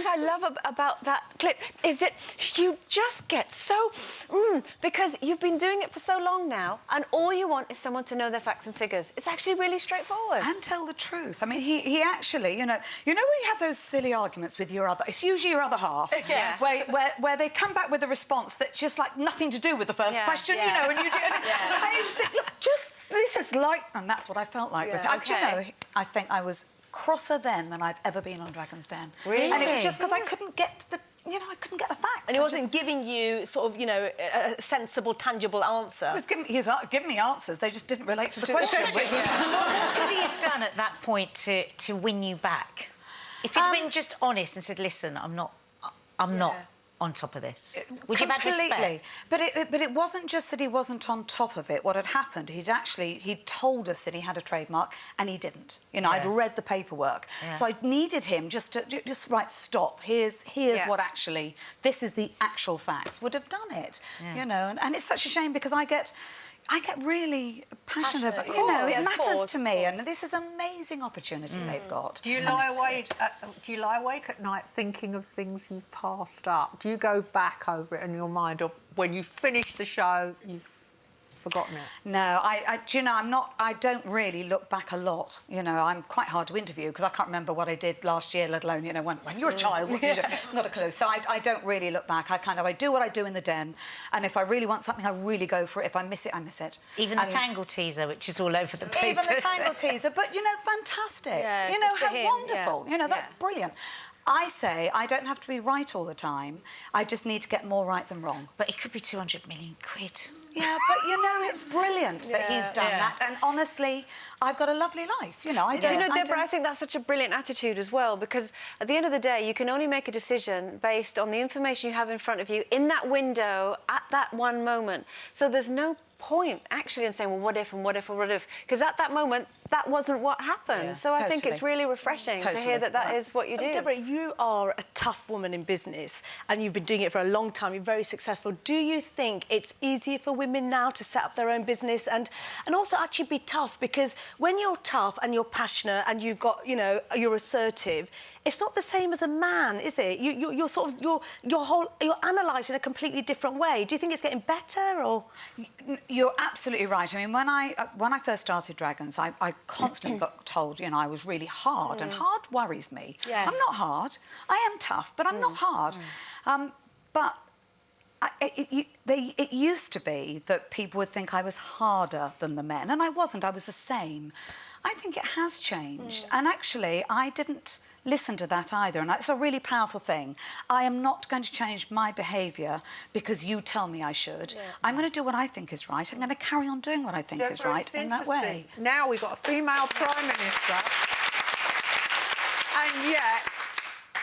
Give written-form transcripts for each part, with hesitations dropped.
things I love about that clip is that you just get so... because you've been doing it for so long now, and all you want is someone to know their facts and figures. It's actually really straightforward. And tell the truth. I mean, he actually, you know when you have those silly arguments with your other... It's usually your other half. Yes. Where they come back with a response that's just, like, nothing to do with the first question, you know, and you do... And you just think, look, just... This is like... And that's what I felt like with it. Okay. Do you know, I think I was crosser then than I've ever been on Dragon's Den. Really? And it was just because I couldn't get the... You know, I couldn't get the facts. And he wasn't giving you sort of, you know, a sensible, tangible answer. He was giving me answers. They just didn't relate to the question. What could he have done at that point to win you back? If he'd been just honest and said, "Listen, I'm not on top of this," would you have had respect? But it wasn't just that he wasn't on top of it. What had happened, he'd told us that he had a trademark and he didn't. You know, I'd read the paperwork, so I needed him just to right, stop. Here's what actually, this is the actual facts. Would have done it. You know, and it's such a shame because I get really passionate about, you know, it matters to me, and this is an amazing opportunity they've got. Do you lie awake at night thinking of things you've passed up? Do you go back over it in your mind, or when you finish the show, you've forgotten it? No, do you know, I don't really look back a lot. You know, I'm quite hard to interview because I can't remember what I did last year, let alone, you know, when you're a child, what you do? Not a clue. So I don't really look back. I do what I do in the den, and if I really want something, I really go for it. If I miss it, I miss it. Even the Tangle teaser, which is all over the paper. Even the Tangle teaser, but, you know, fantastic. Yeah, you know, how him. wonderful. You know, that's brilliant. I say I don't have to be right all the time. I just need to get more right than wrong. But it could be 200 million quid. Yeah, but, you know, it's brilliant that he's done that. And honestly, I've got a lovely life, you know. Do you know, Deborah, I think that's such a brilliant attitude as well, because at the end of the day, you can only make a decision based on the information you have in front of you in that window at that one moment. So there's no point actually in saying, well, what if and what if and what if, because at that moment that wasn't what happened. So I think it's really refreshing to hear that that is what you do. Deborah, you are a tough woman in business and you've been doing it for a long time. You're very successful. Do you think it's easier for women now to set up their own business and also actually be tough? Because when you're tough and you're passionate and you've got, you know, you're assertive, it's not the same as a man, is it? You're sort of you're analysed in a completely different way. Do you think it's getting better, or? You're absolutely right. I mean, when I first started Dragons, I constantly got told, you know, I was really hard, and hard worries me. Yes. I'm not hard. I am tough, but I'm not hard. But it used to be that people would think I was harder than the men, and I wasn't. I was the same. I think it has changed, and actually, I didn't listen to that either, and it's a really powerful thing. I am not going to change my behaviour because you tell me I should. I'm going to do what I think is right. I'm going to carry on doing what I think is right in that way. Now we've got a female Prime Minister, and yet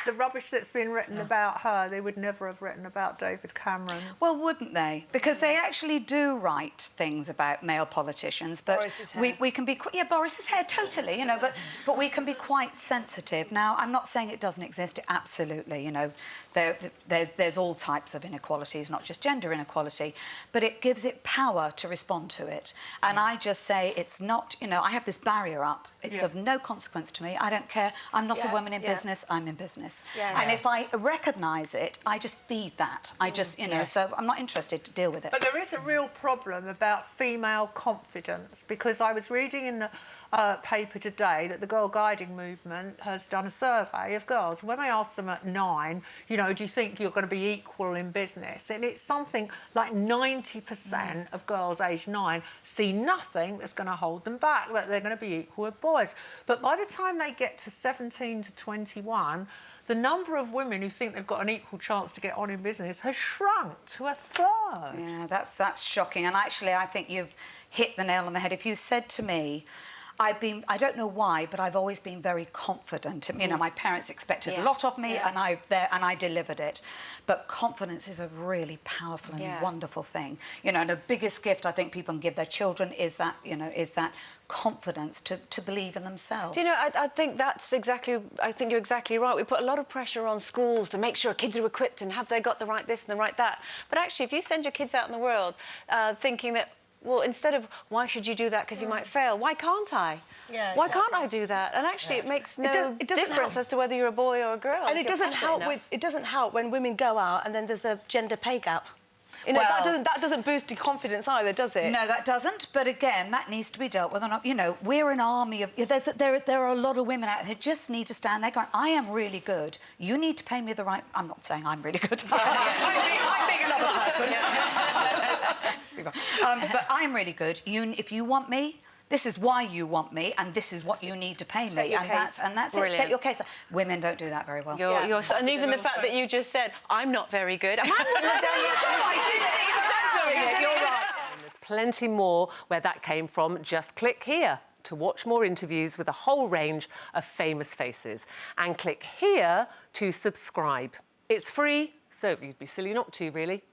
the rubbish that's been written about her, they would never have written about David Cameron. Well, wouldn't they? Because they actually do write things about male politicians, but we can be... Yeah, Boris's hair, totally, you know, but we can be quite sensitive. Now, I'm not saying it doesn't exist, absolutely, you know, there's all types of inequalities, not just gender inequality, but it gives it power to respond to it. And I just say it's not, you know, I have this barrier up. It's of no consequence to me. I don't care. I'm not a woman in business. I'm in business. And if I recognise it, I just feed that. I just, you know, so I'm not interested to deal with it. But there is a real problem about female confidence, because I was reading in the paper today that the Girl Guiding Movement has done a survey of girls. When they asked them at 9, you know, do you think you're going to be equal in business? And it's something like 90% of girls aged 9 see nothing that's going to hold them back, that they're going to be equal with boys. But by the time they get to 17 to 21, the number of women who think they've got an equal chance to get on in business has shrunk to a third. Yeah, that's shocking. And actually, I think you've hit the nail on the head. If you said to me, I don't know why, but I've always been very confident. You know, my parents expected a lot of me, and I delivered it. But confidence is a really powerful and wonderful thing. You know, and the biggest gift I think people can give their children is that, you know, is that confidence to believe in themselves. Do you know, I think that's exactly... I think you're exactly right. We put a lot of pressure on schools to make sure kids are equipped and have they got the right this and the right that. But actually, if you send your kids out in the world thinking that well, instead of why should you do that because you might fail, why can't I? Yeah, why can't I do that? And actually, it makes no difference as to whether you're a boy or a girl. And it doesn't help when women go out and then there's a gender pay gap. You know, Well, that doesn't boost your confidence either, does it? No, that doesn't. But again, that needs to be dealt with. You know, we're an army of... There are a lot of women out there who just need to stand there going, I am really good. You need to pay me the right... I'm not saying I'm really good. I'm being another person. But I'm really good. If you want me... This is why you want me, and this is what you need to pay me, and that's it. Set your case. Women don't do that very well. And even the fact that you just said, I'm not very good. I wouldn't have done it. You're right. There's plenty more where that came from. Just click here to watch more interviews with a whole range of famous faces, and click here to subscribe. It's free, so you'd be silly not to, really.